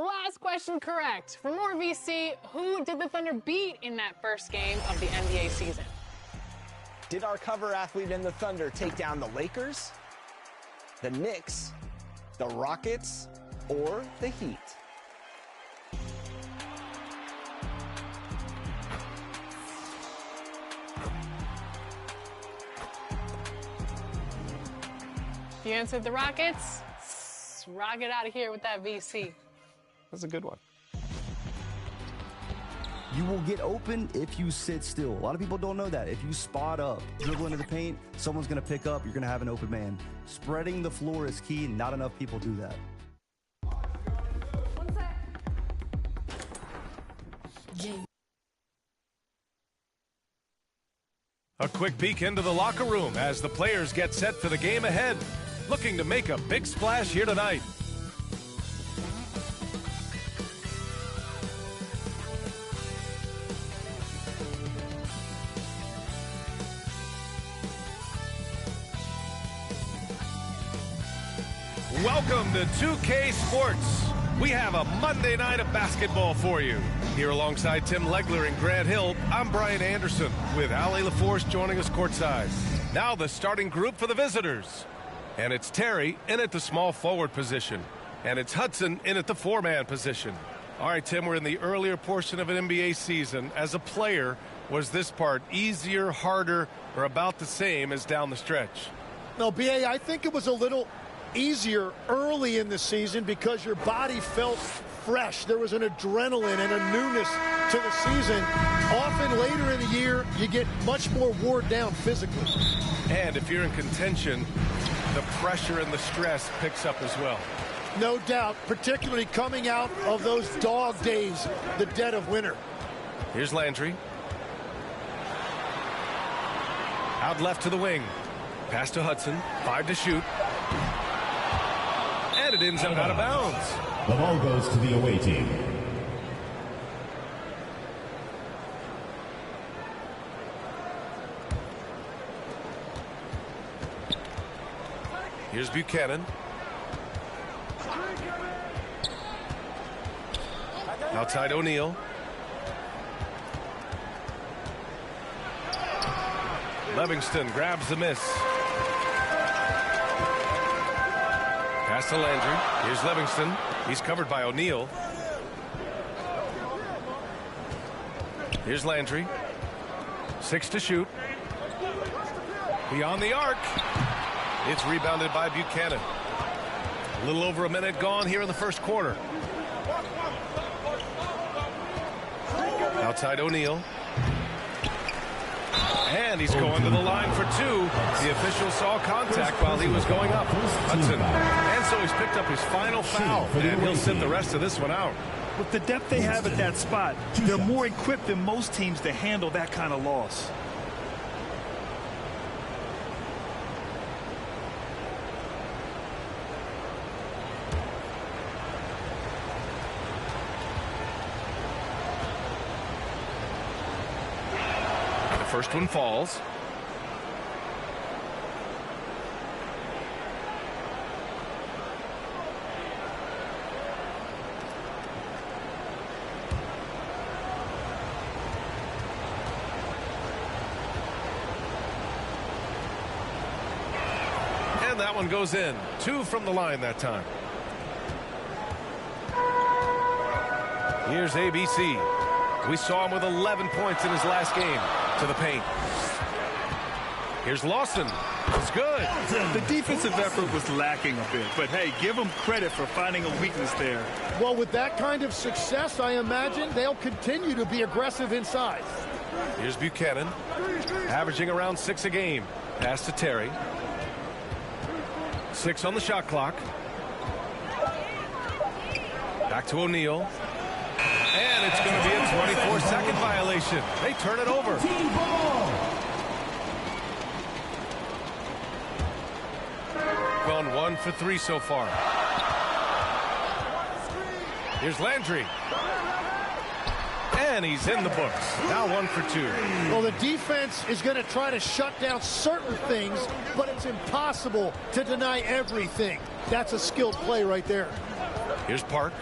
last question correct. For more VC, who did the Thunder beat in that first game of the NBA season? Did our cover athlete in the Thunder take down the Lakers, the Knicks, the Rockets, or the Heat? If you answered the Rockets, rock it out of here with that VC. That's a good one. You will get open if you sit still. A lot of people don't know that. If you spot up, dribble into the paint, someone's going to pick up, you're going to have an open man. Spreading the floor is key, and not enough people do that. A quick peek into the locker room as the players get set for the game ahead. Looking to make a big splash here tonight. Welcome to 2K Sports. We have a Monday night of basketball for you. Here alongside Tim Legler and Grant Hill, I'm Brian Anderson with Ali LaForce joining us courtside. Now the starting group for the visitors. And it's Terry in at the small forward position. And it's Hudson in at the four-man position. All right, Tim, we're in the earlier portion of an NBA season. As a player, was this part easier, harder, or about the same as down the stretch? No, B.A., I think it was a little easier early in the season because your body felt fresh. There was an adrenaline and a newness to the season. Often later in the year, you get much more worn down physically. And if you're in contention, the pressure and the stress picks up as well. No doubt, particularly coming out of those dog days, the dead of winter. Here's Landry. Out left to the wing. Pass to Hudson. 5 to shoot. And it ends up out of bounds. The ball goes to the away team. Here's Buchanan. Outside O'Neal. Livingston grabs the miss. Pass to Landry. Here's Livingston. He's covered by O'Neal. Here's Landry. 6 to shoot. Beyond the arc. It's rebounded by Buchanan. A little over a minute gone here in the first quarter. Outside O'Neal. And he's going to the line for 2. The official saw contact while he was going up. Hudson. And so he's picked up his final foul. And he'll sit the rest of this one out. With the depth they have at that spot, they're more equipped than most teams to handle that kind of loss. First one falls. And that one goes in. 2 from the line that time. Here's ABC. We saw him with 11 points in his last game. To the paint. Here's Lawson. It's good. The defensive effort was lacking a bit, but hey, give them credit for finding a weakness there. Well, with that kind of success, I imagine they'll continue to be aggressive inside. Here's Buchanan, averaging around 6 a game. Pass to Terry. 6 on the shot clock. Back to O'Neal. And it's going to be a 24-second violation. They turn it over. Gone 1 for 3 so far. Here's Landry. And he's in the books. Now 1 for 2. Well, the defense is going to try to shut down certain things, but it's impossible to deny everything. That's a skilled play right there. Here's Park.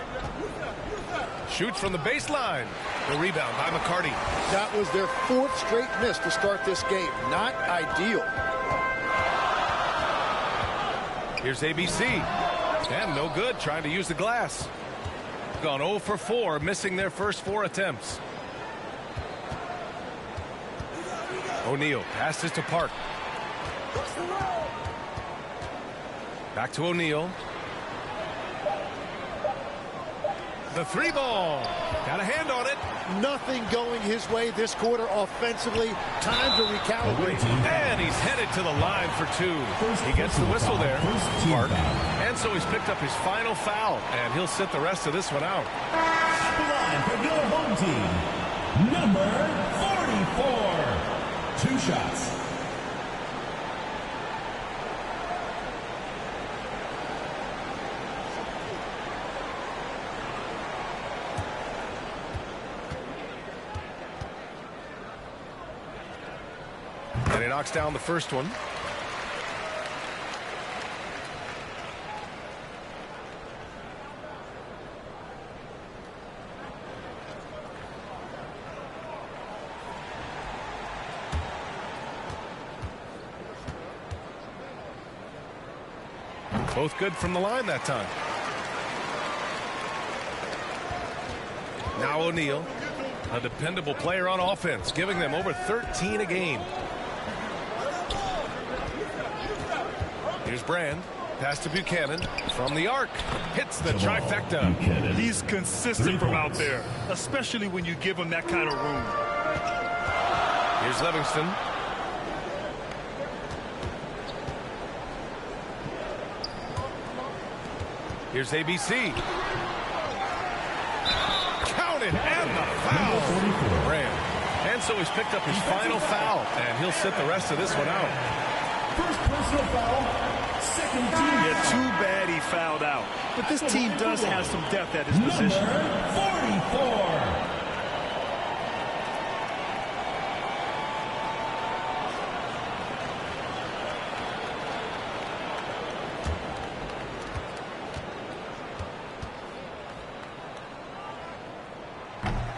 Shoots from the baseline. The rebound by McCarty. That was their 4th straight miss to start this game. Not ideal. Here's ABC. And no good, trying to use the glass. Gone 0 for 4, missing their first 4 attempts. O'Neal passes to Park. Back to O'Neal. The 3 ball. Got a hand on it. Nothing going his way this quarter offensively. Time to recalibrate. And he's headed to the line for 2. He gets the whistle there. Park. And so he's picked up his final foul. And he'll sit the rest of this one out. The line for your home team, number 44. 2 shots. And he knocks down the first one. Both good from the line that time. Now O'Neal, a dependable player on offense, giving them over 13 a game. Here's Brand. Pass to Buchanan from the arc. Hits the trifecta. He's consistent from out there, especially when you give him that kind of room. Here's Livingston. Here's ABC. Counted and the foul. Brand. And so he's picked up his final foul, and he'll sit the rest of this one out. First personal foul. Second team. Yeah, too bad he fouled out. But this team does have some depth at his position. Number 44.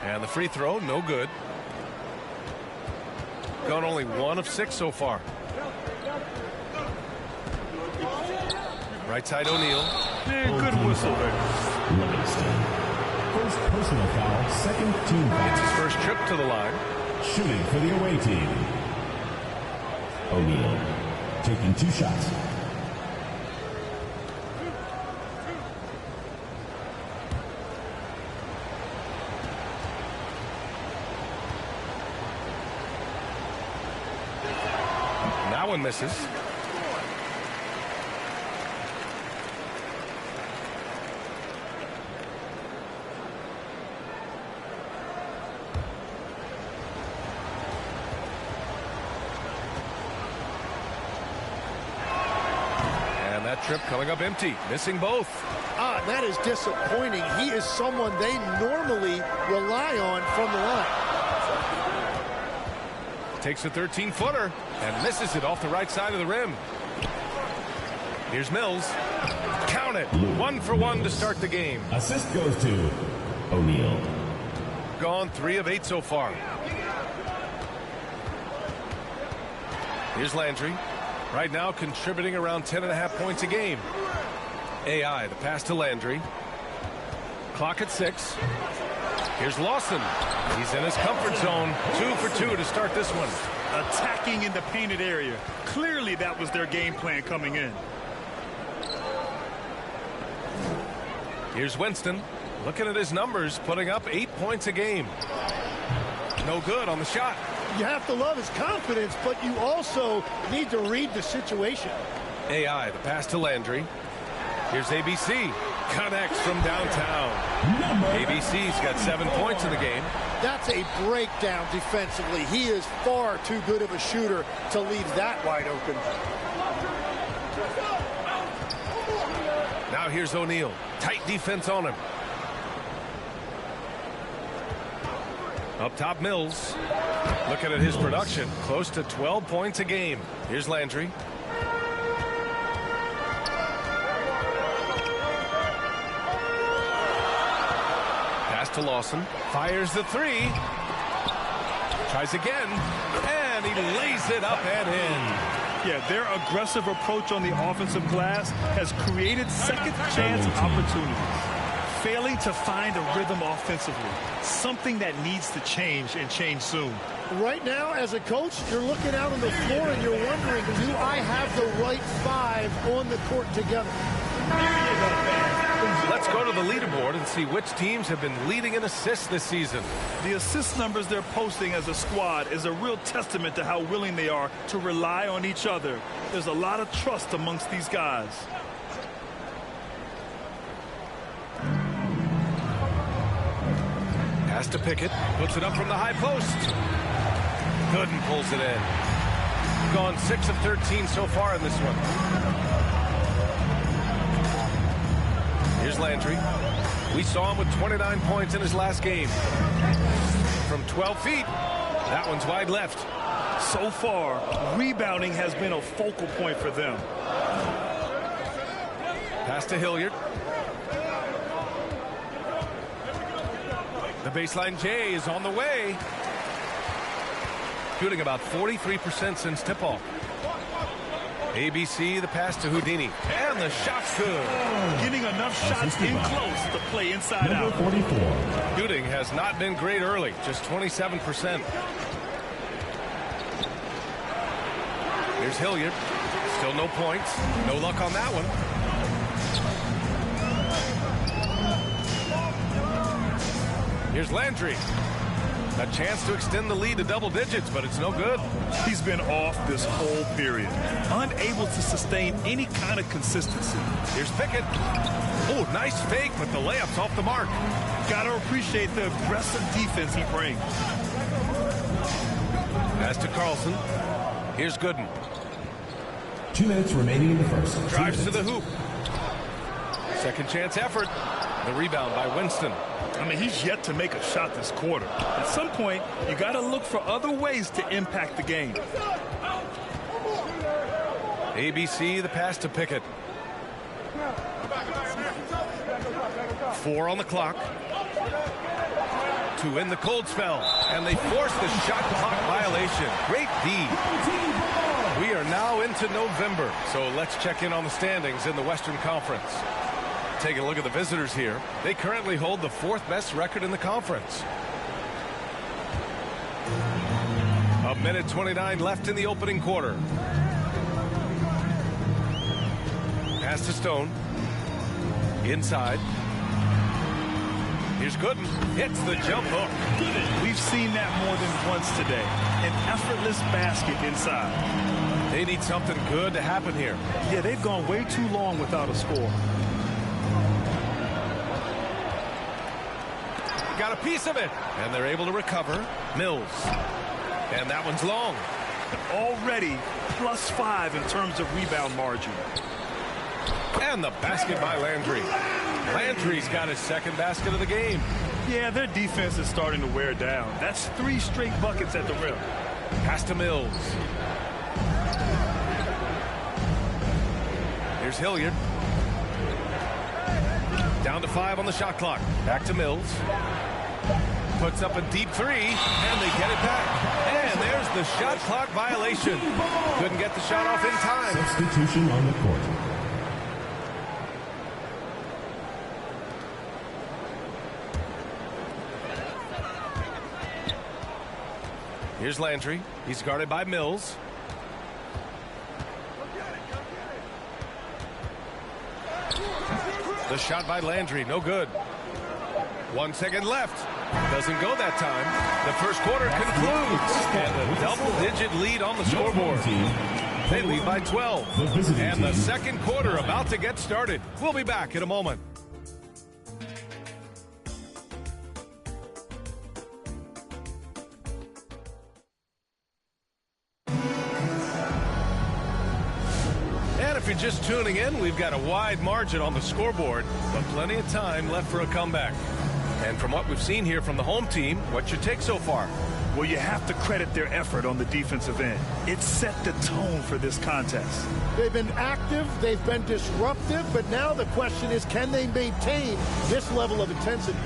And the free throw, no good. Gone only 1 of 6 so far. Right side O'Neal. Yeah, good whistle there. Livingston. First personal foul, second team foul. It's his first trip to the line. Shooting for the away team. O'Neal taking 2 shots. That one misses. And that trip coming up empty, missing both. That is disappointing. He is someone they normally rely on from the line. Takes a 13-footer and misses it off the right side of the rim. Here's Mills. Count it. 1 for 1 to start the game. Assist goes to O'Neal. Gone 3 of 8 so far. Here's Landry. Right now contributing around 10.5 points a game. AI, the pass to Landry. Clock at 6. Here's Lawson. He's in his comfort zone. 2 for 2 to start this one. Attacking in the painted area. Clearly that was their game plan coming in. Here's Winston. Looking at his numbers, putting up 8 points a game. No good on the shot. You have to love his confidence, but you also need to read the situation. AI, the pass to Landry. Here's ABC. Connects from downtown. ABC's got 7 points in the game. That's a breakdown defensively. He is far too good of a shooter to leave that wide open. Now here's O'Neal. Tight defense on him. Up top, Mills. Looking at his production, close to 12 points a game. Here's Landry. to Lawson. Fires the three. Tries again. And he lays it up and in. Yeah, their aggressive approach on the offensive glass has created second chance opportunities. Failing to find a rhythm offensively. Something that needs to change and change soon. Right now, as a coach, you're looking out on the floor and you're wondering, do I have the right five on the court together? Let's go to the leaderboard and see which teams have been leading in assists this season. The assist numbers they're posting as a squad is a real testament to how willing they are to rely on each other. There's a lot of trust amongst these guys. Pass to Pickett. Puts it up from the high post. Gooden pulls it in. Gone 6 of 13 so far in this one. Here's Landry. We saw him with 29 points in his last game. From 12 feet, that one's wide left. So far, rebounding has been a focal point for them. Pass to Hilliard. The baseline J is on the way. Shooting about 43% since tip-off. ABC, the pass to Houdini. And the shot's good. Getting enough shots in close to play inside Number out. 44. Shooting has not been great early, just 27%. Here's Hilliard. Still no points. No luck on that one. Here's Landry. A chance to extend the lead to double digits, but it's no good. He's been off this whole period. Unable to sustain any kind of consistency. Here's Pickett. Oh, nice fake, but the layup's off the mark. Gotta appreciate the aggressive defense he brings. Pass to Carlson. Here's Gooden. 2 minutes remaining in the first. Drives to the hoop. Second chance effort. The rebound by Winston. I mean, he's yet to make a shot this quarter. At some point, you got to look for other ways to impact the game. ABC, the pass to Pickett. 4 on the clock. To end the cold spell. And they force the shot clock violation. Great D. We are now into November, so let's check in on the standings in the Western Conference. Taking a look at the visitors here. They currently hold the 4th best record in the conference. A minute 29 left in the opening quarter. Pass to Stone. Inside. Here's Gooden. Hits the jump hook. We've seen that more than once today. An effortless basket inside. They need something good to happen here. Yeah, they've gone way too long without a score. Got a piece of it. And they're able to recover. Mills. And that one's long. Already +5 in terms of rebound margin. And the basket by Landry. Landry's got his second basket of the game. Yeah, their defense is starting to wear down. That's 3 straight buckets at the rim. Pass to Mills. Here's Hilliard. Down to 5 on the shot clock. Back to Mills. Puts up a deep 3, and they get it back. And there's the shot clock violation. Couldn't get the shot off in time. Substitution on the court. Here's Landry. He's guarded by Mills. The shot by Landry, no good. 1 second left. Doesn't go that time. The first quarter concludes. And a double-digit lead on the scoreboard. They lead by 12. And the second quarter about to get started. We'll be back in a moment. If you're just tuning in, we've got a wide margin on the scoreboard, but plenty of time left for a comeback. And from what we've seen here from the home team, what's your take so far? Well, you have to credit their effort on the defensive end. It set the tone for this contest. They've been active, they've been disruptive, but now the question is, can they maintain this level of intensity?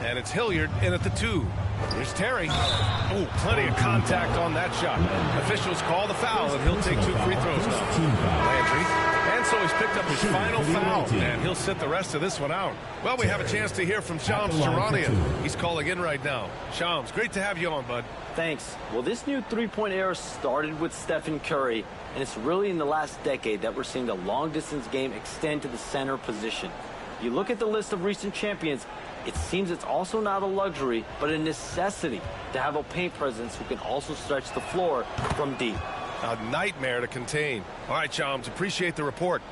And it's Hilliard in at the 2. Here's Terry. Oh, plenty of contact on that shot. Officials call the foul, and he'll take 2 free throws now. Landry. And so he's picked up his final foul, and he'll sit the rest of this one out. Well, we have a chance to hear from Shams Charania. He's calling in right now. Shams, great to have you on, bud. Thanks. Well, this new three-point era started with Stephen Curry, and it's really in the last decade that we're seeing the long-distance game extend to the center position. You look at the list of recent champions, it seems it's also not a luxury, but a necessity to have a paint presence who can also stretch the floor from deep. A nightmare to contain. All right, Shams, appreciate the report.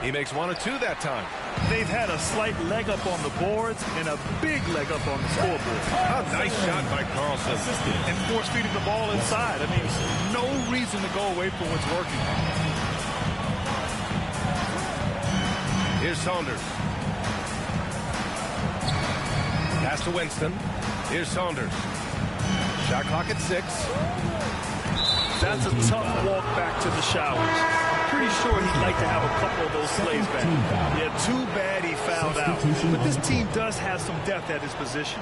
He makes 1 of 2 that time. They've had a slight leg up on the boards and a big leg up on the scoreboard. A nice shot by Carlson. And force feeding the ball inside. I mean, no reason to go away from what's working. Here's Saunders. Pass to Winston. Here's Saunders. Shot clock at 6. That's a tough walk back to the showers. Pretty sure he'd like to have a couple of those plays back. Yeah, too bad he fouled out. But this team does have some depth at his position.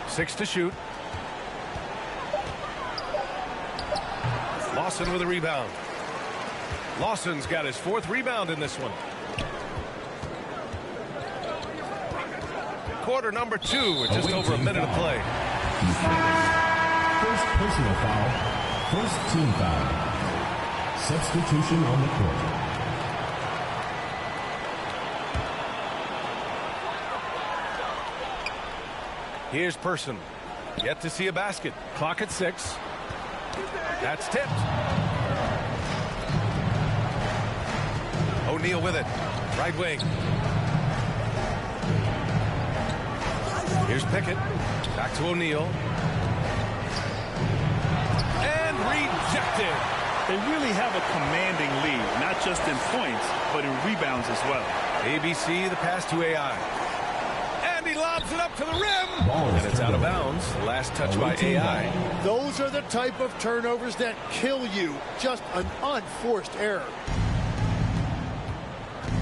Six to shoot. Lawson with a rebound. Lawson's got his 4th rebound in this one. Quarter number 2 with just over a minute of play. First personal foul. First team foul. Substitution on the court. Here's Person. Yet to see a basket. Clock at 6. That's tipped. O'Neal with it. Right wing. Here's Pickett. Back to O'Neal. And rejected. They really have a commanding lead, not just in points, but in rebounds as well. ABC, the pass to AI. And he lobs it up to the rim. And it's out of bounds. The last touch by AI. Those are the type of turnovers that kill you. Just an unforced error.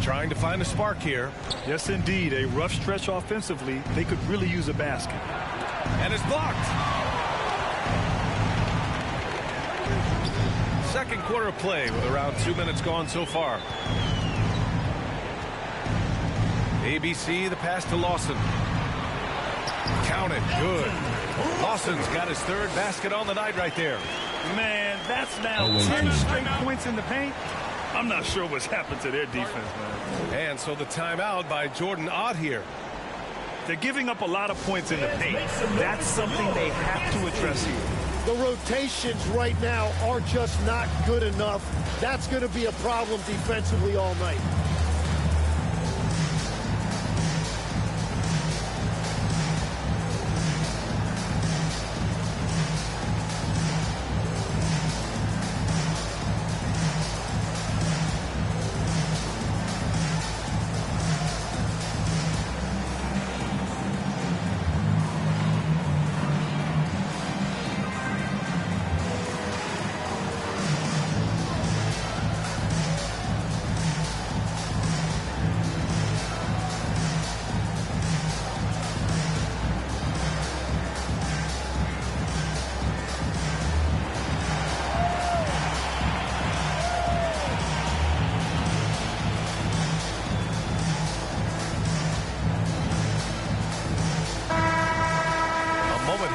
Trying to find a spark here. Yes, indeed. A rough stretch offensively. They could really use a basket. And it's blocked. Second quarter of play with around 2 minutes gone so far. ABC, the pass to Lawson. Counted. Good. Lawson's got his 3rd basket on the night right there. Man, that's now 10 straight points in the paint. I'm not sure what's happened to their defense, man. And so the timeout by Jordan Ott here. They're giving up a lot of points in the paint. That's something they have to address here. The rotations right now are just not good enough. That's going to be a problem defensively all night.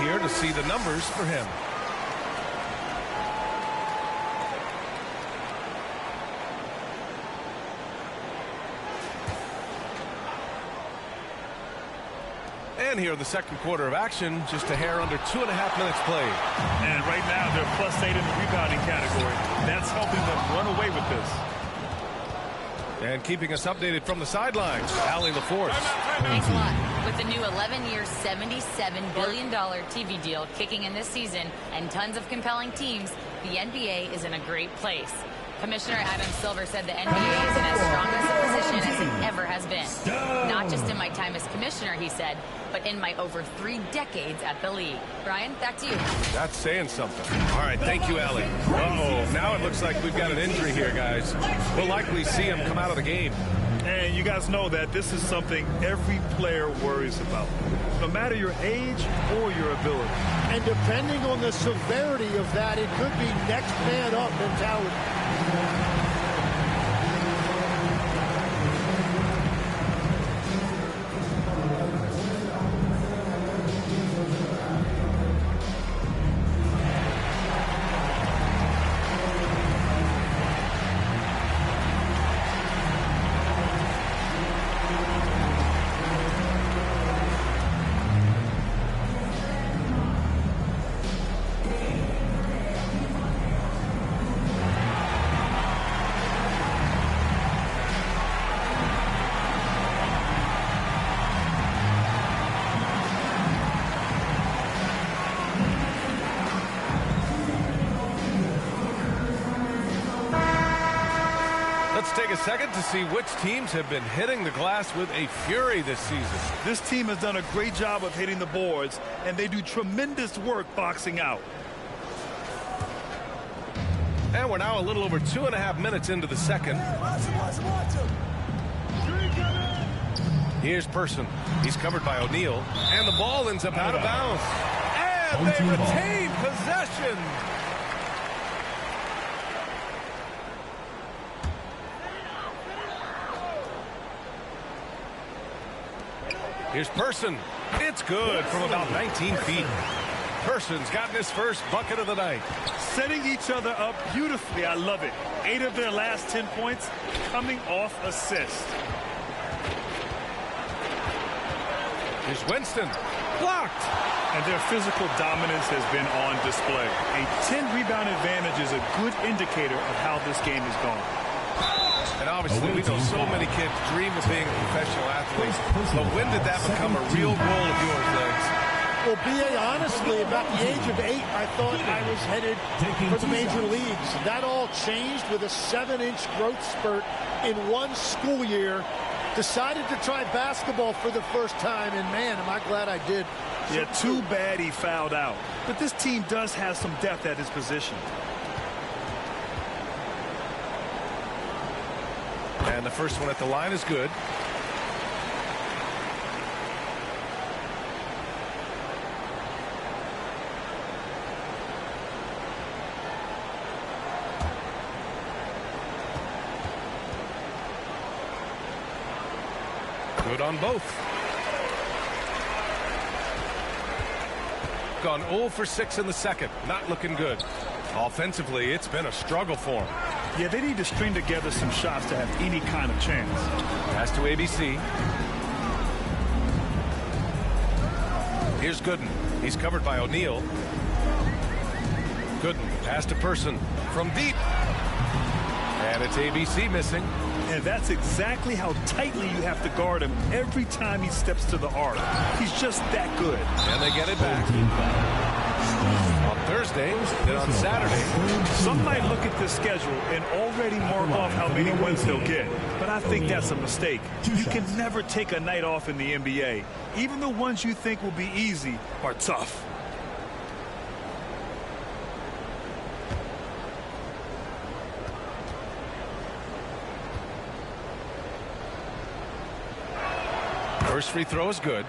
Here to see the numbers for him. And here the second quarter of action, just a hair under 2.5 minutes played. And right now they're +8 in the rebounding category. That's helping them run away with this. And keeping us updated from the sidelines, Allie LaForce. Thanks a lot. With the new 11-year, $77 billion TV deal kicking in this season and tons of compelling teams, the NBA is in a great place. Commissioner Adam Silver said the NBA is in as strong a position as it ever has been. Not just in my time as commissioner, he said, but in my over 3 decades at the league. Brian, back to you. That's saying something. All right, thank you, Allie. Uh-oh, now it looks like we've got an injury here, guys. We'll likely see him come out of the game. And you guys know that this is something every player worries about, no matter your age or your ability. And depending on the severity of that, it could be next man up mentality. Take a second to see which teams have been hitting the glass with a fury this season. This team has done a great job of hitting the boards, and they do tremendous work boxing out. And we're now a little over 2.5 minutes into the second. Here's Person. He's covered by O'Neal, and the ball ends up out of bounds. And they retain possession. Here's Person. It's good from about 19 feet. Person's gotten his first bucket of the night. Setting each other up beautifully. I love it. 8 of their last 10 points coming off assist. Here's Winston. Blocked. And their physical dominance has been on display. A 10-rebound advantage is a good indicator of how this game is going. And obviously, we know so many kids dream of being a professional athlete. But when did that become a real goal of yours, Legs? Well, B.A., honestly, about the age of 8, I thought I was headed for the major leagues. That all changed with a 7-inch growth spurt in one school year. Decided to try basketball for the first time, and man, am I glad I did. Yeah, too bad he fouled out. But this team does have some depth at his position. And the first one at the line is good. Good on both. Gone 0 for 6 in the second. Not looking good. Offensively, it's been a struggle for him. Yeah, they need to string together some shots to have any kind of chance. Pass to ABC. Here's Gooden. He's covered by O'Neal. Gooden, pass to Person from deep. And it's ABC missing. And that's exactly how tightly you have to guard him every time he steps to the arc. He's just that good. And they get it back. On Thursday, then on Saturday. Some might look at this schedule and already mark off how many wins they'll get. But I think that's a mistake. You can never take a night off in the NBA. Even the ones you think will be easy are tough. First free throw is good.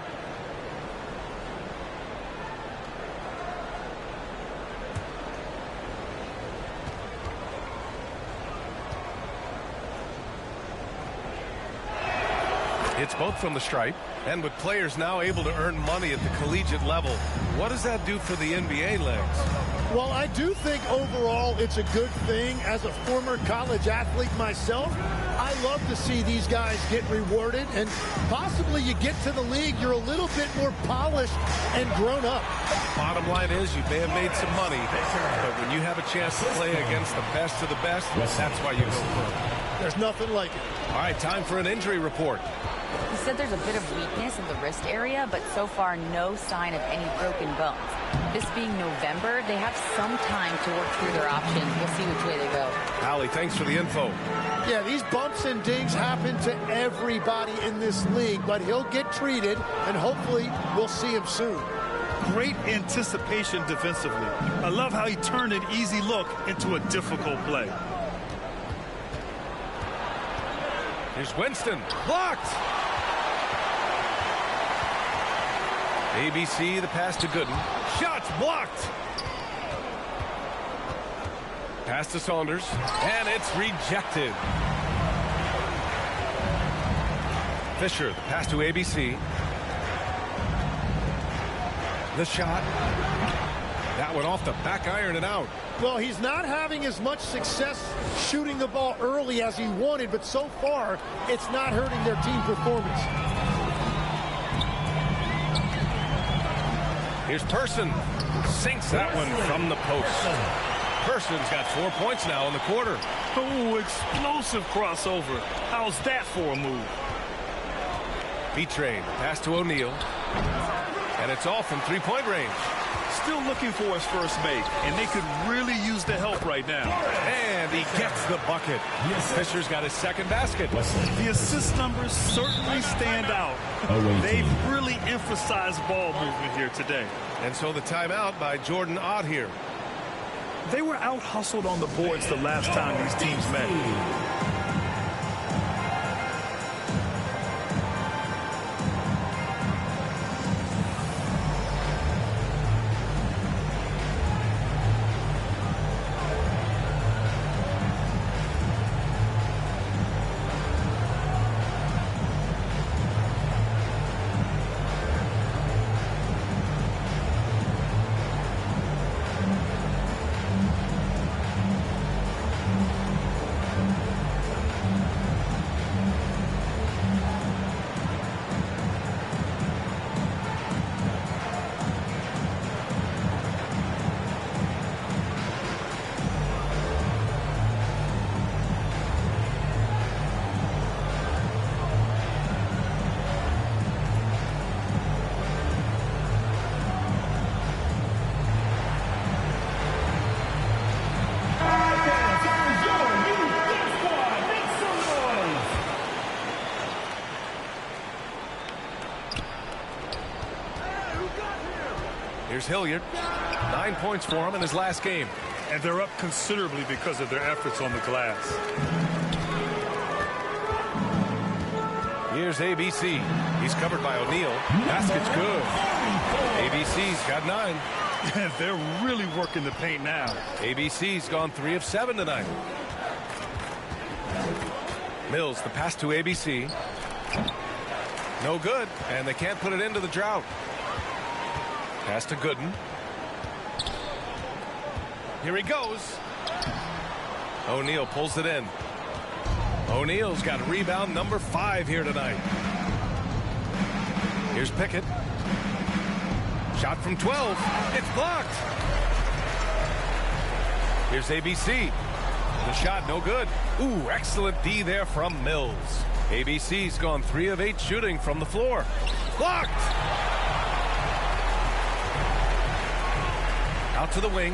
It's both from the stripe, and with players now able to earn money at the collegiate level, what does that do for the NBA, Legs? Well, I do think overall it's a good thing. As a former college athlete myself, I love to see these guys get rewarded, and possibly you get to the league, you're a little bit more polished and grown up. Bottom line is you may have made some money, but when you have a chance to play against the best of the best, that's why you go pro. There's nothing like it. All right, time for an injury report. He said there's a bit of weakness in the wrist area, but so far no sign of any broken bones. This being November, they have some time to work through their options. We'll see which way they go. Allie, thanks for the info. Yeah, these bumps and dings happen to everybody in this league, but he'll get treated, and hopefully we'll see him soon. Great anticipation defensively. I love how he turned an easy look into a difficult play. Here's Winston. Blocked. ABC, the pass to Gooden. Shots blocked. Pass to Saunders. And it's rejected. Fisher, the pass to ABC. The shot. That went off the back iron and out. Well, he's not having as much success shooting the ball early as he wanted, but so far, it's not hurting their team performance. Here's Person. Sinks that one from the post. Person's got 4 points now in the quarter. Oh, explosive crossover. How's that for a move? B-Train. Pass to O'Neal. And it's all from three-point range. Still looking for his first make, and they could really use the help right now. And he gets the bucket. Fisher's got his second basket. The assist numbers certainly stand out. They've really emphasized ball movement here today. And so the timeout by Jordan Ott here. They were out-hustled on the boards the last time these teams met. Here's Hilliard. 9 points for him in his last game. And they're up considerably because of their efforts on the glass. Here's ABC. He's covered by O'Neal. Basket's good. ABC's got 9. And they're really working the paint now. ABC's gone 3 of 7 tonight. Mills, the pass to ABC. No good, and they can't put it into the drought. Pass to Gooden. Here he goes. O'Neal pulls it in. O'Neal's got rebound number 5 here tonight. Here's Pickett. Shot from 12. It's blocked. Here's ABC. The shot no good. Ooh, excellent D there from Mills. ABC's gone 3 of 8 shooting from the floor. Blocked. Out to the wing.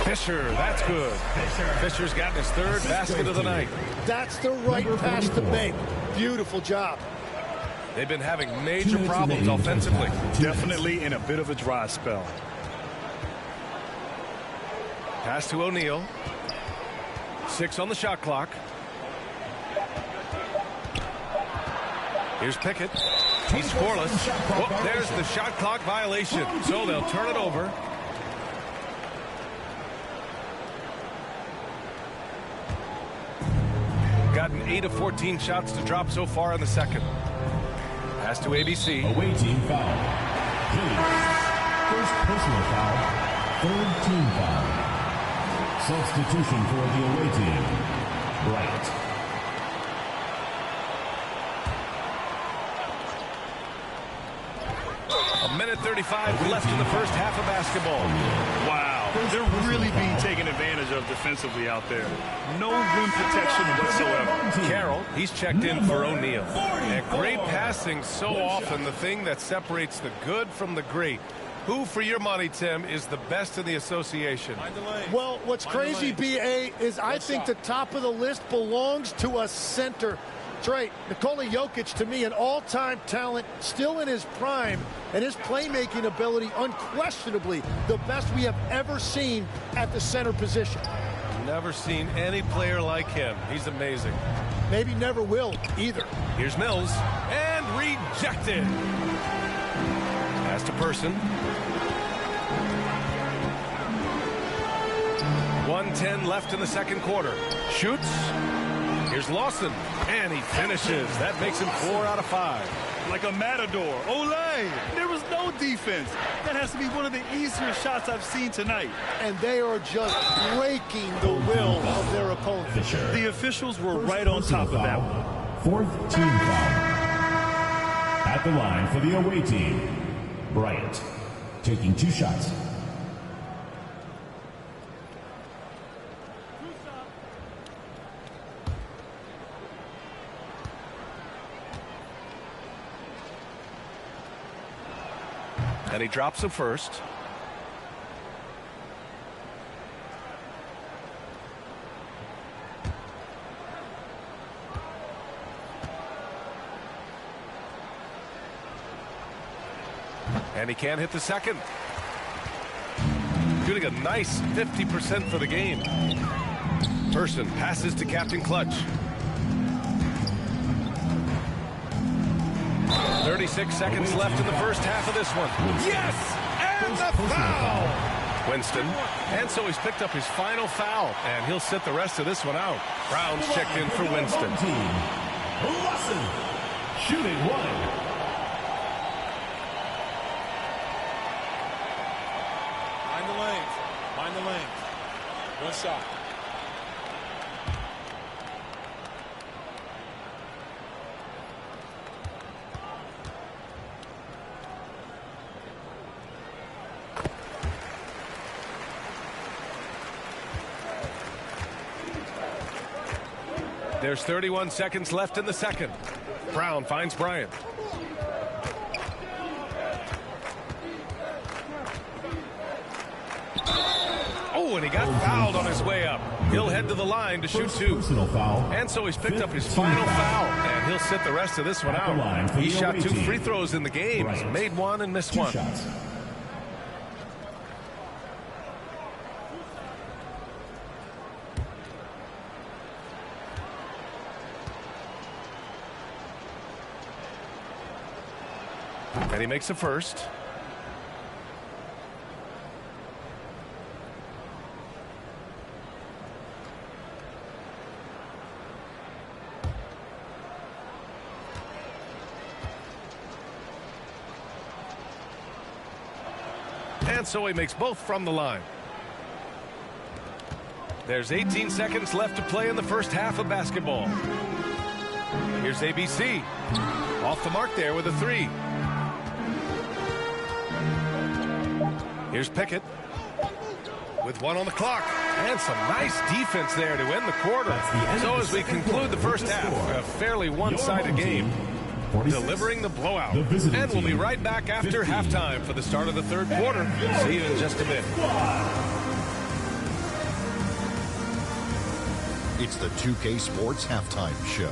Fisher, that's good. Fisher's gotten his 3rd basket of the night. That's the right pass to make. Beautiful job. They've been having major problems offensively. Definitely in a bit of a dry spell. Pass to O'Neal. 6 on the shot clock. Here's Pickett. He's scoreless. Oh, there's the shot clock violation. So they'll turn it over. Gotten 8 of 14 shots to drop so far in the second. Pass to ABC. Away team foul. First personal foul. 3rd team foul. Substitution for the away team. Bright. A minute 35 left in the first half of basketball. Wow. They're really being taken advantage of defensively out there. No rim protection whatsoever. Carroll, he's checked in for O'Neal. And great passing, so often the thing that separates the good from the great. Who, for your money, Tim, is the best in the association? Well, what's crazy, B.A., is I think the top of the list belongs to a center. That's right. Nikola Jokic, to me, an all-time talent, still in his prime, and his playmaking ability, unquestionably, the best we have ever seen at the center position. Never seen any player like him. He's amazing. Maybe never will, either. Here's Mills, and rejected. Pass to Person. 1:10 left in the second quarter. Shoots. Here's Lawson, and he finishes. That makes him 4 out of 5. Like a matador. Olay! There was no defense. That has to be one of the easier shots I've seen tonight. And they are just breaking the will of their opponent. The officials were right on top of that one. Fourth team foul. At the line for the away team, Bryant, taking 2 shots. And he drops him first. And he can't hit the second. Shooting a nice 50% for the game. Person passes to Captain Clutch. 36 seconds left in the first half of this one. Yes! And the foul! Winston. And so he's picked up his final foul, and he'll sit the rest of this one out. Brown's checked in for Winston. Lawson, shooting 1. Mind the lanes. One shot. There's 31 seconds left in the second. Brown finds Bryant. Oh, and he got fouled on his way up. He'll head to the line to shoot 2. And so he's picked up his final foul, and he'll sit the rest of this one out. He shot 2 free throws in the game, made 1 and missed 1. And he makes a first. And so he makes both from the line. There's 18 seconds left to play in the first half of basketball. Here's ABC. Off the mark there with a 3. Here's Pickett with 1 on the clock. And some nice defense there to end the quarter. So as we conclude the first half, a fairly one-sided game, delivering the blowout. And we'll be right back after halftime for the start of the third quarter. See you in just a bit. It's the 2K Sports Halftime Show.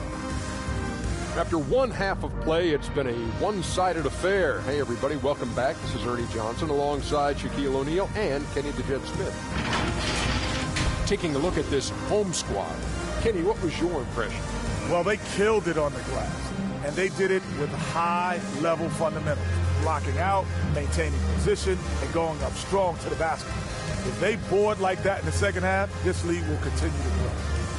After one half of play, it's been a one-sided affair. Hey, everybody, welcome back. This is Ernie Johnson alongside Shaquille O'Neal and Kenny the Jet Smith. Taking a look at this home squad. Kenny, what was your impression? Well, they killed it on the glass, and they did it with high-level fundamentals, blocking out, maintaining position, and going up strong to the basket. If they board like that in the second half, this league will continue to grow.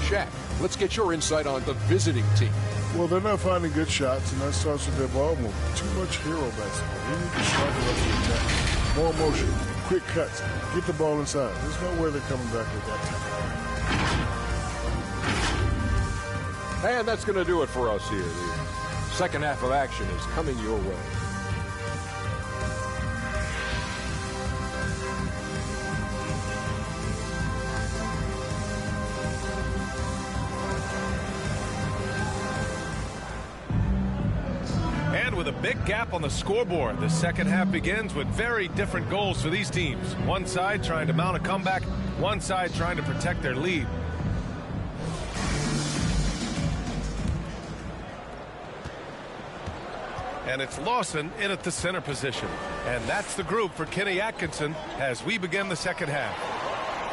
Shaq, let's get your insight on the visiting team. Well, they're not finding good shots, and that starts with their ball movement. Too much hero basketball. They need to start the rest of the attack. More motion, quick cuts, get the ball inside. There's no way they're coming back with that time. And that's going to do it for us here. The second half of action is coming your way. Big gap on the scoreboard. The second half begins with very different goals for these teams. One side trying to mount a comeback, one side trying to protect their lead. And it's Lawson in at the center position. And that's the group for Kenny Atkinson as we begin the second half.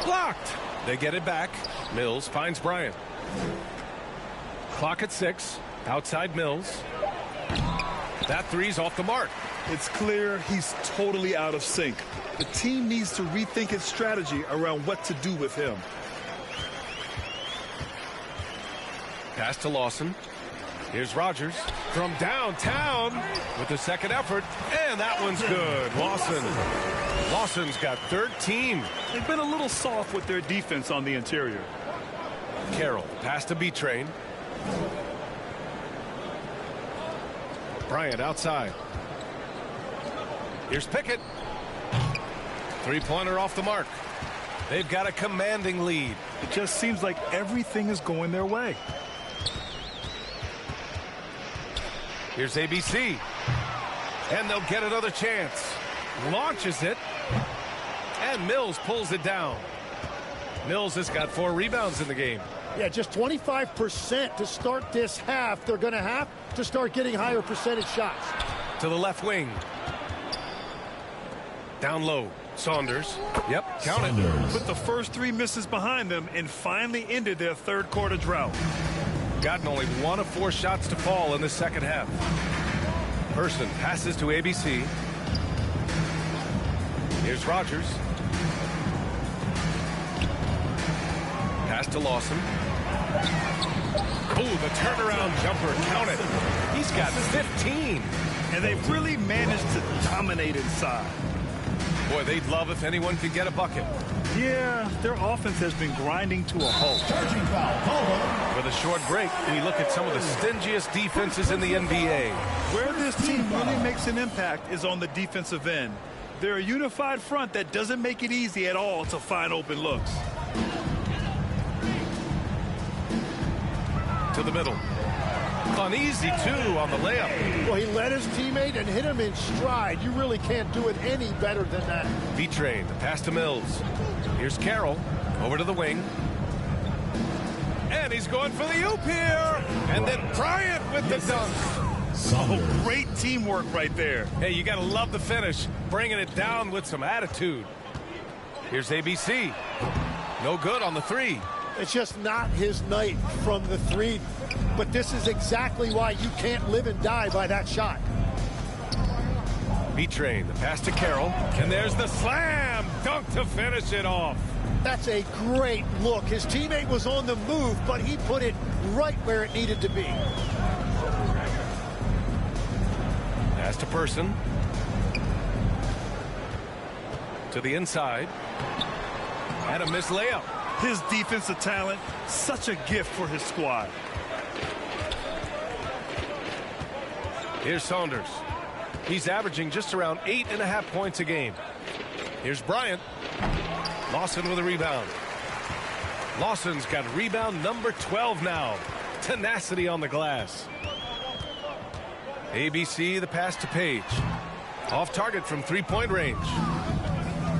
Blocked. They get it back. Mills finds Bryant. Clock at 6. Outside Mills. That three's off the mark. It's clear he's totally out of sync. The team needs to rethink its strategy around what to do with him. Pass to Lawson. Here's Rogers from downtown with the second effort, and that one's good. Lawson's got 13. They've been a little soft with their defense on the interior. Carroll, pass to B-Train. Bryant outside. Here's Pickett. Three-pointer off the mark. They've got a commanding lead. It just seems like everything is going their way. Here's ABC. And they'll get another chance. Launches it. And Mills pulls it down. Mills has got 4 rebounds in the game. Yeah, just 25% to start this half. They're going to have to start getting higher percentage shots. To the left wing. Down low. Saunders. Yep, count it. Put the first 3 misses behind them and finally ended their third quarter drought. Gotten only 1 of 4 shots to fall in the second half. Person passes to ABC. Here's Rogers. Pass to Lawson. Oh, the turnaround jumper. Count it. He's got 15. And they've really managed to dominate inside. Boy, they'd love if anyone could get a bucket. Yeah, their offense has been grinding to a halt. For the short break, we look at some of the stingiest defenses in the NBA. Where this team really makes an impact is on the defensive end. They're a unified front that doesn't make it easy at all to find open looks. To the middle. An easy 2 on the layup. Well, he led his teammate and hit him in stride. You really can't do it any better than that. V-Train, the pass to Mills. Here's Carroll, over to the wing. And he's going for the oop here. And then Bryant with the dunk. Oh, great teamwork right there. Hey, you got to love the finish. Bringing it down with some attitude. Here's ABC. No good on the 3. It's just not his night from the 3. But this is exactly why you can't live and die by that shot. B-Train, the pass to Carroll. And there's the slam dunk to finish it off. That's a great look. His teammate was on the move, but he put it right where it needed to be. Pass to Person. To the inside. And a missed layup. His defensive talent, such a gift for his squad. Here's Saunders. He's averaging just around 8.5 points a game. Here's Bryant. Lawson with a rebound. Lawson's got rebound number 12 now. Tenacity on the glass. ABC, the pass to Page. Off target from 3-point range.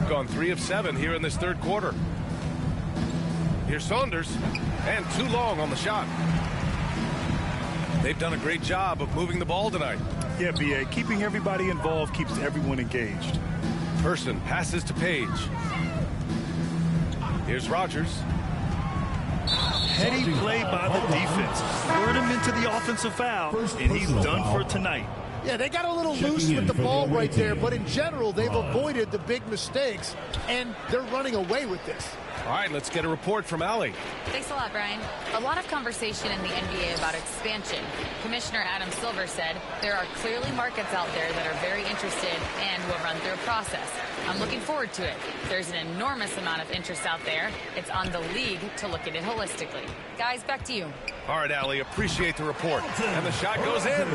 Gone 3 of 7 here in this third quarter. Here's Saunders, and too long on the shot. They've done a great job of moving the ball tonight. Yeah, B.A., keeping everybody involved keeps everyone engaged. Person passes to Page. Here's Rogers. Heady play by the defense. Lured him into the offensive foul, and he's done for tonight. Yeah, they got a little loose with the ball right there, but in general, they've avoided the big mistakes, and they're running away with this. All right, let's get a report from Allie. Thanks a lot, Brian. A lot of conversation in the NBA about expansion. Commissioner Adam Silver said there are clearly markets out there that are very interested and will run through a process. I'm looking forward to it. There's an enormous amount of interest out there. It's on the league to look at it holistically. Guys, back to you. All right, Allie, appreciate the report. And the shot goes in.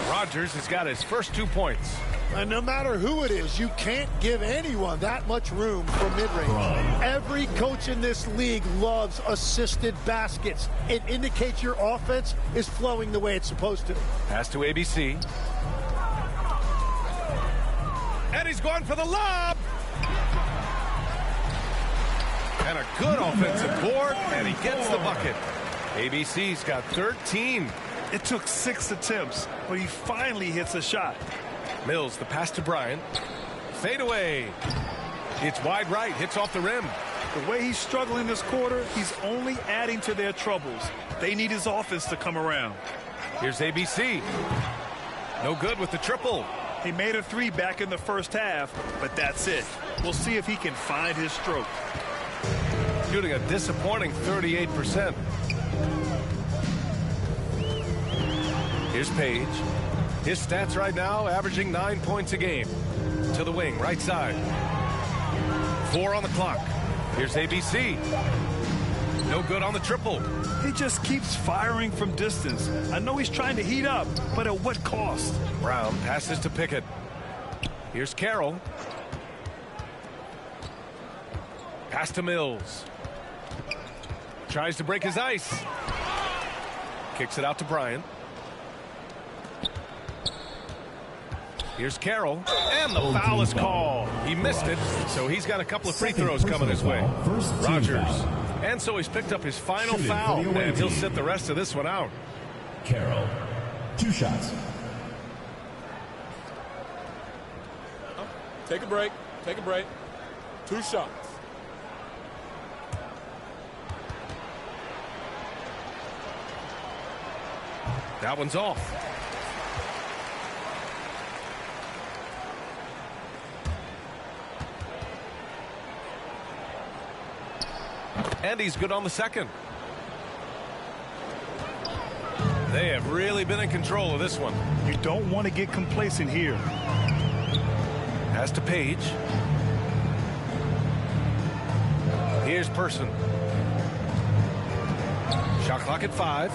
Rogers has got his first 2 points. And no matter who it is, you can't give anyone that much room for mid-range. Every coach in this league loves assisted baskets. It indicates your offense is flowing the way it's supposed to. Pass to ABC. And he's going for the lob. And a good offensive board, and he gets the bucket. ABC's got 13. It took 6 attempts, but he finally hits a shot. Mills, the pass to Bryant. Fade away. It's wide right, hits off the rim. The way he's struggling this quarter, he's only adding to their troubles. They need his offense to come around. Here's ABC. No good with the triple. He made a 3 back in the first half, but that's it. We'll see if he can find his stroke. Shooting a disappointing 38%. Here's Page. His stats right now averaging 9 points a game. To the wing, right side. 4 on the clock. Here's ABC. No good on the triple. He just keeps firing from distance. I know he's trying to heat up, but at what cost? Brown passes to Pickett. Here's Carroll. Pass to Mills. Tries to break his ice. Kicks it out to Bryant. Here's Carroll. And the foul is called. He missed it, so he's got a couple of free throws coming his way. Rogers. And so he's picked up his final foul, and he'll sit the rest of this one out. Carroll, 2 shots. Take a break. Take a break. 2 shots. That one's off. And he's good on the second. They have really been in control of this one. You don't want to get complacent here. Pass to Page. Here's Person. Shot clock at 5.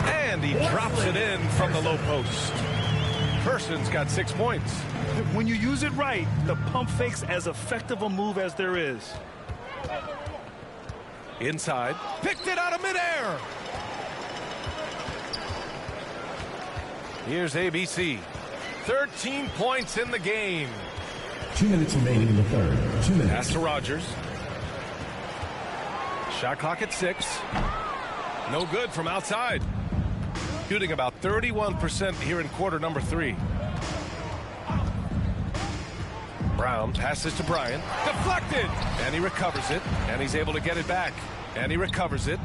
And he drops it in from the low post. Person's got 6 points. When you use it right, the pump fake's as effective a move as there is. Inside. Picked it out of midair. Here's ABC. 13 points in the game. 2 minutes remaining in the third. 2 minutes. Pass to Rogers. Shot clock at 6. No good from outside. Shooting about 31% here in quarter number 3. Brown passes to Bryant. Deflected! And he recovers it. And he's able to get it back. And he recovers it.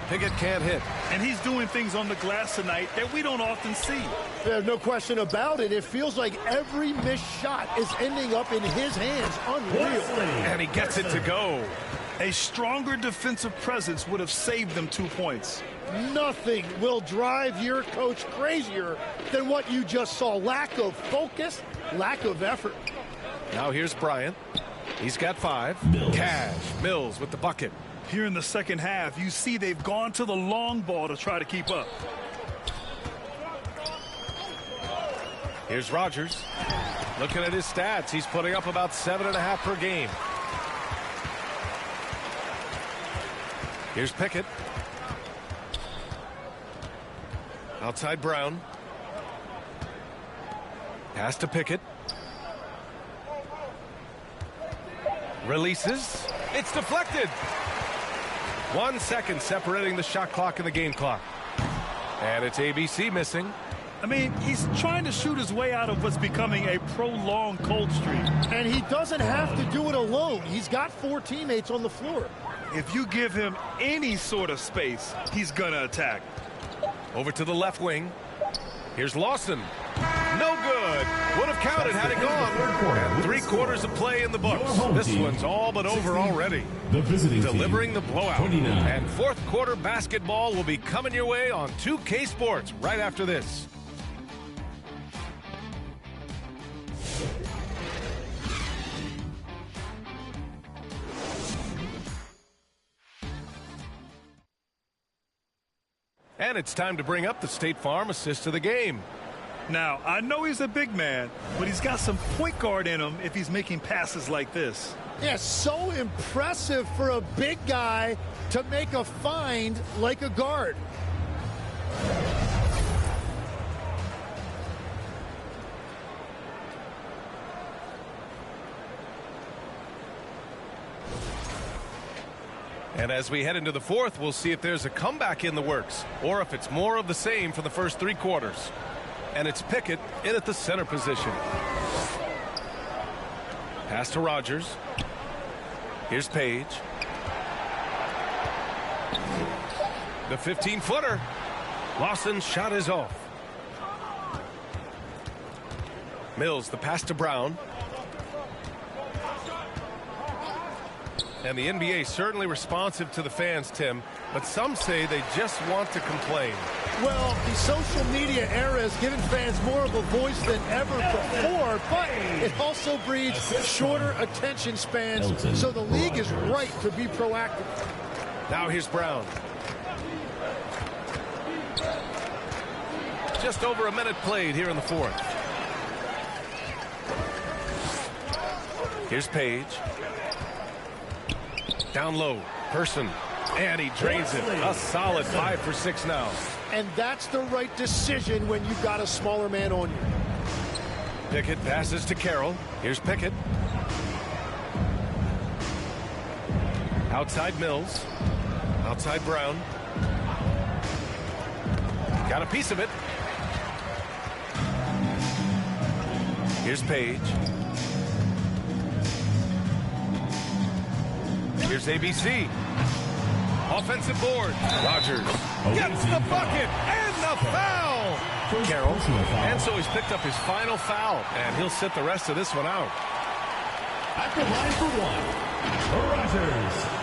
Pickett can't hit. And he's doing things on the glass tonight that we don't often see. There's no question about it. It feels like every missed shot is ending up in his hands. Unreal. And he gets it to go. A stronger defensive presence would have saved them 2 points. Nothing will drive your coach crazier than what you just saw. Lack of focus, lack of effort. Now here's Bryant. He's got 5. Mills. Cash. Mills with the bucket. Here in the second half, you see they've gone to the long ball to try to keep up. Here's Rogers. Looking at his stats, he's putting up about 7.5 per game. Here's Pickett. Outside Brown. Pass to Pickett. Releases. It's deflected. 1 second separating the shot clock and the game clock. And it's ABC missing. I mean, he's trying to shoot his way out of what's becoming a prolonged cold streak. And he doesn't have to do it alone. He's got 4 teammates on the floor. If you give him any sort of space, he's gonna attack. Over to the left wing. Here's Lawson. No good. Would have counted had it gone. And 3 quarters of play in the books. This one's all but over already. The visiting delivering the blowout. 29. And 4th quarter basketball will be coming your way on 2K Sports right after this. And it's time to bring up the State Farm assist of the game. Now, I know he's a big man, but he's got some point guard in him if he's making passes like this. Yeah, so impressive for a big guy to make a find like a guard. And as we head into the fourth, we'll see if there's a comeback in the works or if it's more of the same for the first 3 quarters. And it's Pickett in at the center position. Pass to Rogers. Here's Page. The 15-footer. Lawson's shot is off. Mills, the pass to Brown. And the NBA certainly responsive to the fans, Tim, but some say they just want to complain. Well, the social media era has given fans more of a voice than ever before, but it also breeds shorter attention spans, so the league is right to be proactive. Now here's Brown. Just over a minute played here in the fourth. Here's Page. Down low, Person, and he drains it. A solid 5 for 6 now. And that's the right decision when you've got a smaller man on you. Pickett passes to Carroll. Here's Pickett. Outside Mills. Outside Brown. Got a piece of it. Here's Page. Here's ABC. Offensive board. Rogers gets the bucket and the foul. Carroll. And so he's picked up his final foul, and he'll sit the rest of this one out. At the line for 1, Rogers.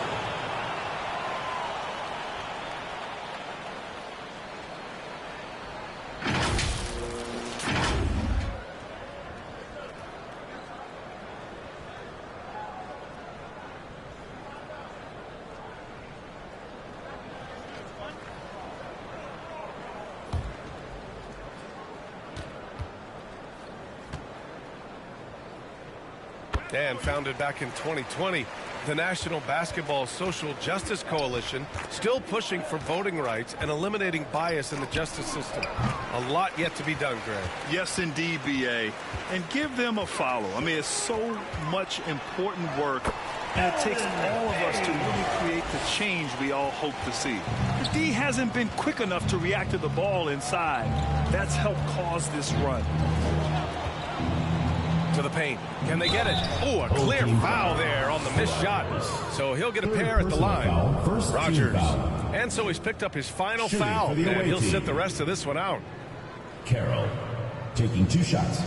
And founded back in 2020, the National Basketball Social Justice Coalition still pushing for voting rights and eliminating bias in the justice system. A lot yet to be done, Greg. Yes, indeed, B.A. And give them a follow. I mean, it's so much important work, and it takes all of us to really create the change we all hope to see. The D hasn't been quick enough to react to the ball inside. That's helped cause this run. To the paint. Can they get it? Oh, a clear foul there on the missed shot. So he'll get a pair at the line. Rogers. And so he's picked up his final foul, and he'll sit the rest of this one out. Carroll taking 2 shots.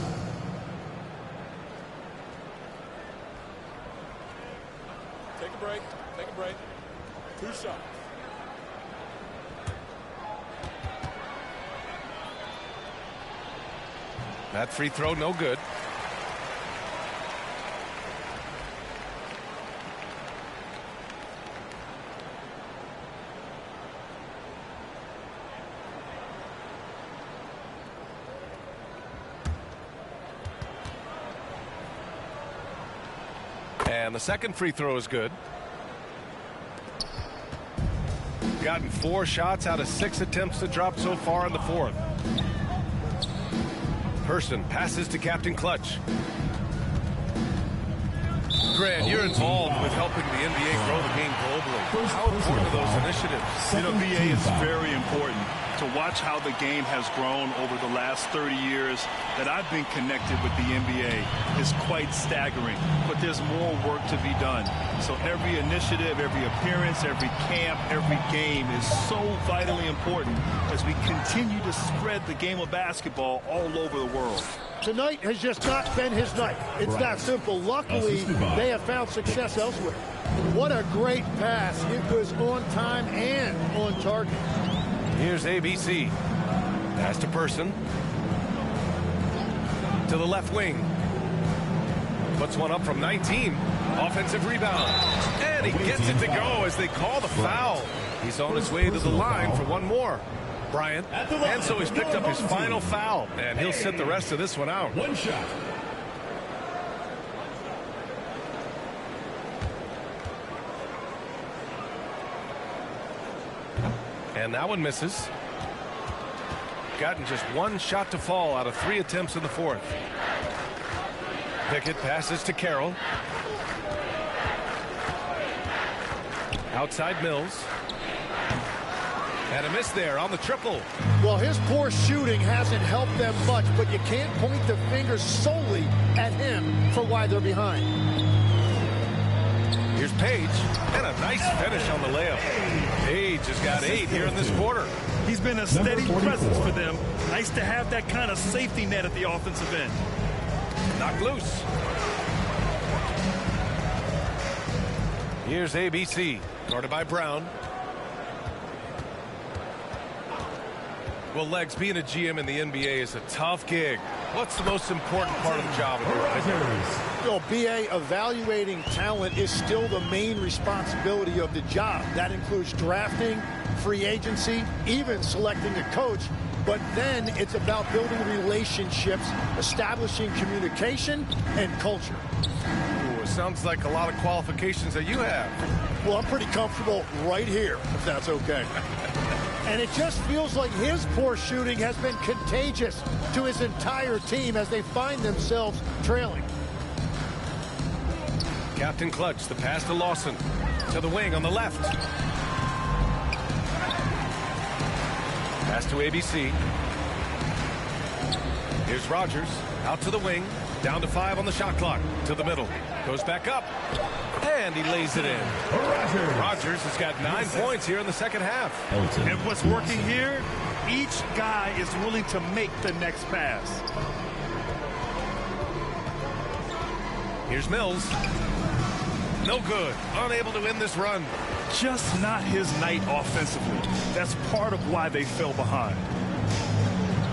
Take a break. Take a break. 2 shots. That free throw, no good. And the second free throw is good. Gotten 4 shots out of 6 attempts to drop so far in the fourth. Person passes to Captain Clutch. Grant, you're involved with helping the NBA grow the game globally. How important are those initiatives? You know, BA, is very important to watch how the game has grown over the last 30 years that I've been connected with the NBA. Is quite staggering, but there's more work to be done. So every initiative, every appearance, every camp, every game is so vitally important as we continue to spread the game of basketball all over the world. Tonight has just not been his night. It's that simple. Luckily, they have found success elsewhere. What a great pass. It was on time and on target. Here's ABC. Pass to Person. To the left wing. Puts one up from 19. Offensive rebound. And he gets it to go as they call the foul. He's on his way to the line for one more. Bryant. And so he's picked up his final foul, and he'll sit the rest of this one out. 1 shot. And that one misses. Gotten just 1 shot to fall out of 3 attempts in the fourth. Pickett passes to Carroll. Outside Mills. And a miss there on the triple. Well, his poor shooting hasn't helped them much, but you can't point the finger solely at him for why they're behind. Here's Page, and a nice finish on the layup. Page has got 8 here in this quarter. He's been a steady presence for them. Nice to have that kind of safety net at the offensive end. Knocked loose. Here's ABC, guarded by Brown. Well, Legs, being a GM in the NBA is a tough gig. What's the most important part of the job? Well, BA, evaluating talent is still the main responsibility of the job. That includes drafting, free agency, even selecting a coach. But then it's about building relationships, establishing communication, and culture. Ooh, it sounds like a lot of qualifications that you have. Well, I'm pretty comfortable right here, if that's okay. And it just feels like his poor shooting has been contagious to his entire team as they find themselves trailing. Captain Clutch, the pass to Lawson. To the wing on the left. Pass to ABC. Here's Rogers. Out to the wing. Down to 5 on the shot clock. To the middle. Goes back up. And he lays it in. Rogers has got 9 points here in the second half. And what's working here, each guy is willing to make the next pass. Here's Mills. No good. Unable to win this run. Just not his night offensively. That's part of why they fell behind.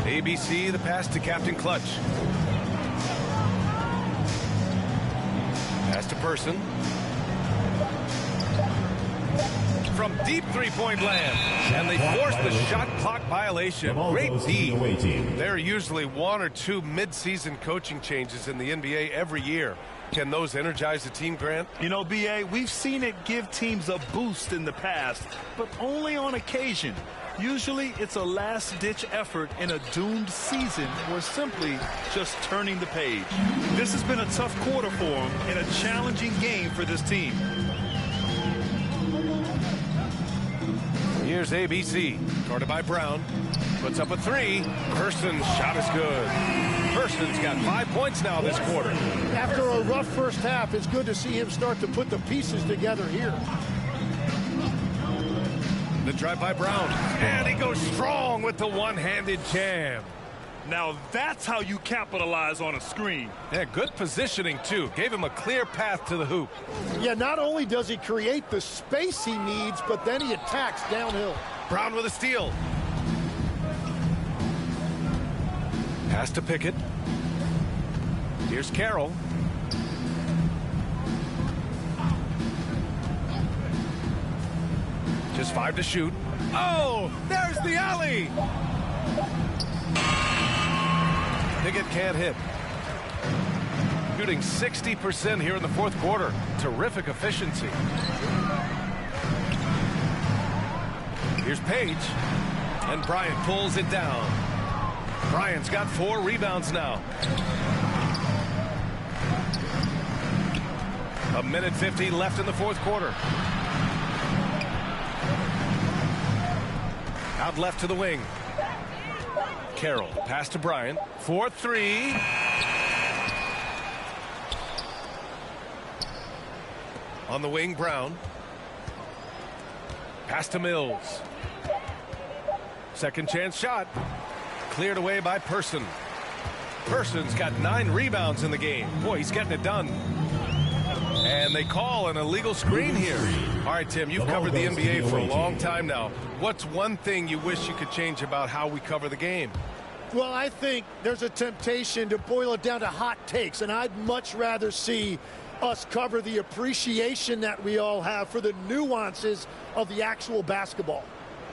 ABC, the pass to Captain Clutch. Pass to Person. From deep three-point land. And they force the shot clock violation. Great D. There are usually 1 or 2 mid-season coaching changes in the NBA every year. Can those energize the team, Grant? You know, BA, we've seen it give teams a boost in the past, but only on occasion. Usually it's a last-ditch effort in a doomed season or simply just turning the page. This has been a tough quarter for them and a challenging game for this team. Here's ABC, guarded by Brown. Puts up a 3. Person's shot is good. Person's got 5 points now this quarter. After a rough first half, it's good to see him start to put the pieces together here. The drive by Brown. And he goes strong with the one-handed jam. Now that's how you capitalize on a screen. Yeah, good positioning, too. Gave him a clear path to the hoop. Yeah, not only does he create the space he needs, but then he attacks downhill. Brown with a steal. Pass to Pickett. Here's Carroll. Just 5 to shoot. Oh, there's the alley. Pickett can't hit. Shooting 60% here in the fourth quarter. Terrific efficiency. Here's Page. And Bryant pulls it down. Bryant's got 4 rebounds now. A minute 50 left in the fourth quarter. Out left to the wing. Carroll, pass to Bryant. 4-3. On the wing, Brown. Pass to Mills. Second chance shot. Cleared away by Person. Person's got 9 rebounds in the game. Boy, he's getting it done. And they call an illegal screen here. All right, Tim, you've covered the NBA for a long time now. What's one thing you wish you could change about how we cover the game? Well, I think there's a temptation to boil it down to hot takes, and I'd much rather see us cover the appreciation that we all have for the nuances of the actual basketball.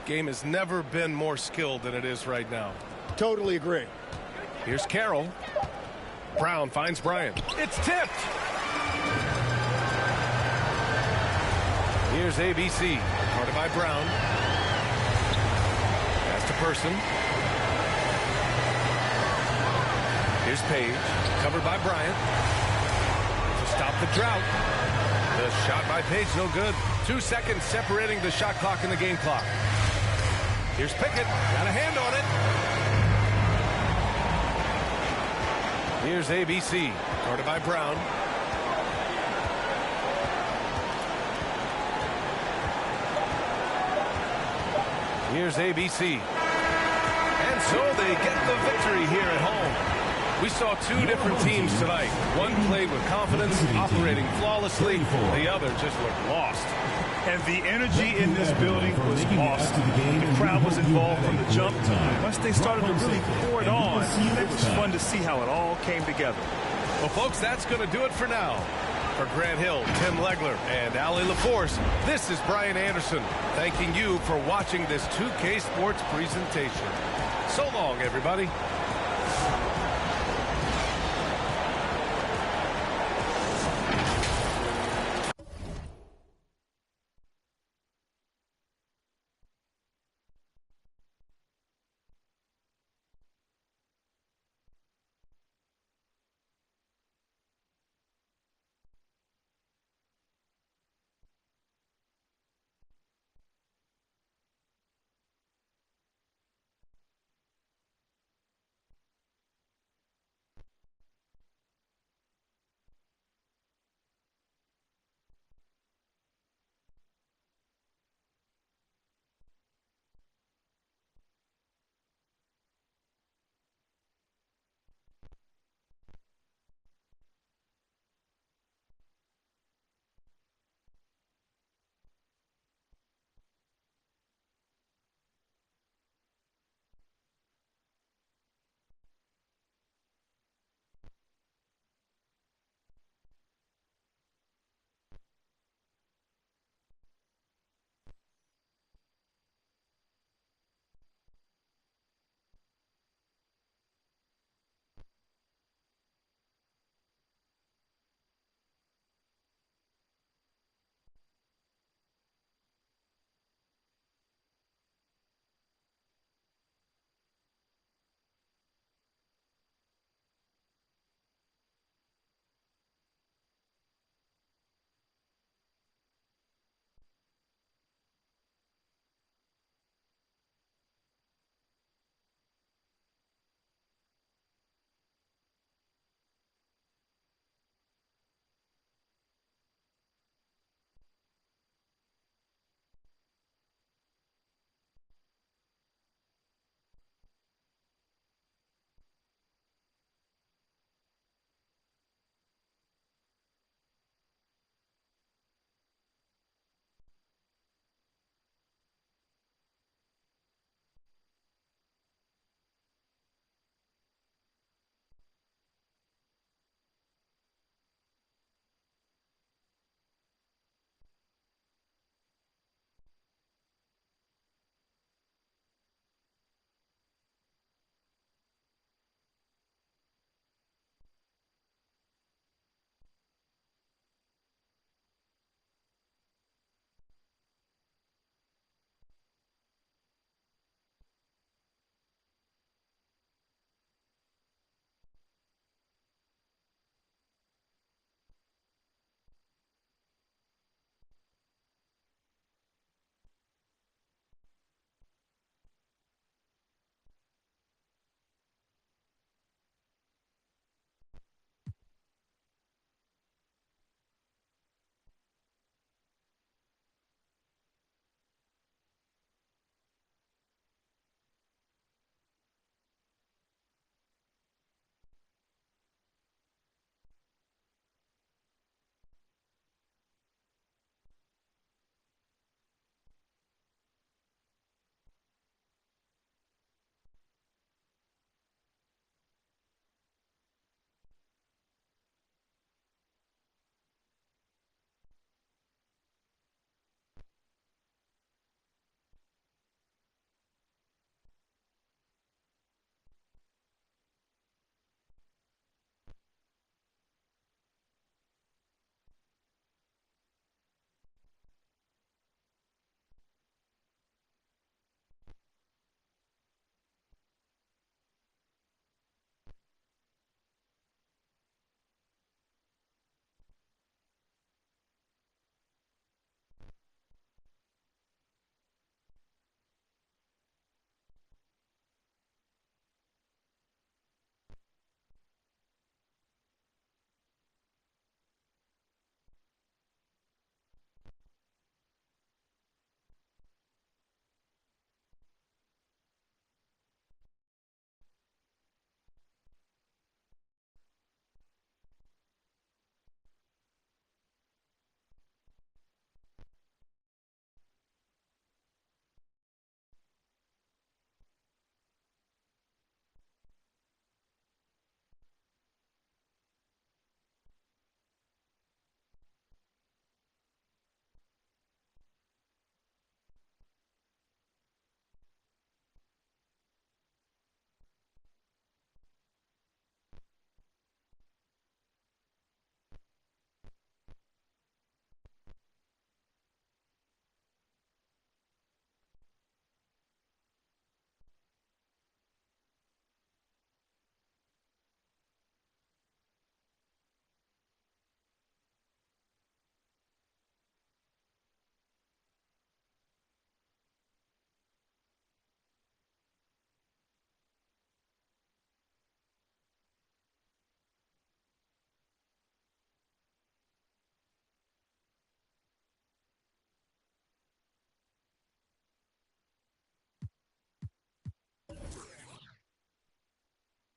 Game has never been more skilled than it is right now. Totally agree. Here's Carroll. Brown finds Bryant. It's tipped. Here's ABC, guarded by Brown. Pass to Person. Here's Page, covered by Bryant. To stop the drought. The shot by Page, no good. 2 seconds separating the shot clock and the game clock. Here's Pickett. Got a hand on it. Here's ABC. Guarded by Brown. Here's ABC. And so they get the victory here at home. We saw two different teams tonight. One played with confidence, operating flawlessly. The other just looked lost. And the energy in this building was awesome. The crowd was involved from the jump. Once they started to really pour it on, it was fun to see how it all came together. Well, folks, that's going to do it for now. For Grant Hill, Tim Legler, and Allie LaForce, this is Brian Anderson, thanking you for watching this 2K Sports presentation. So long, everybody.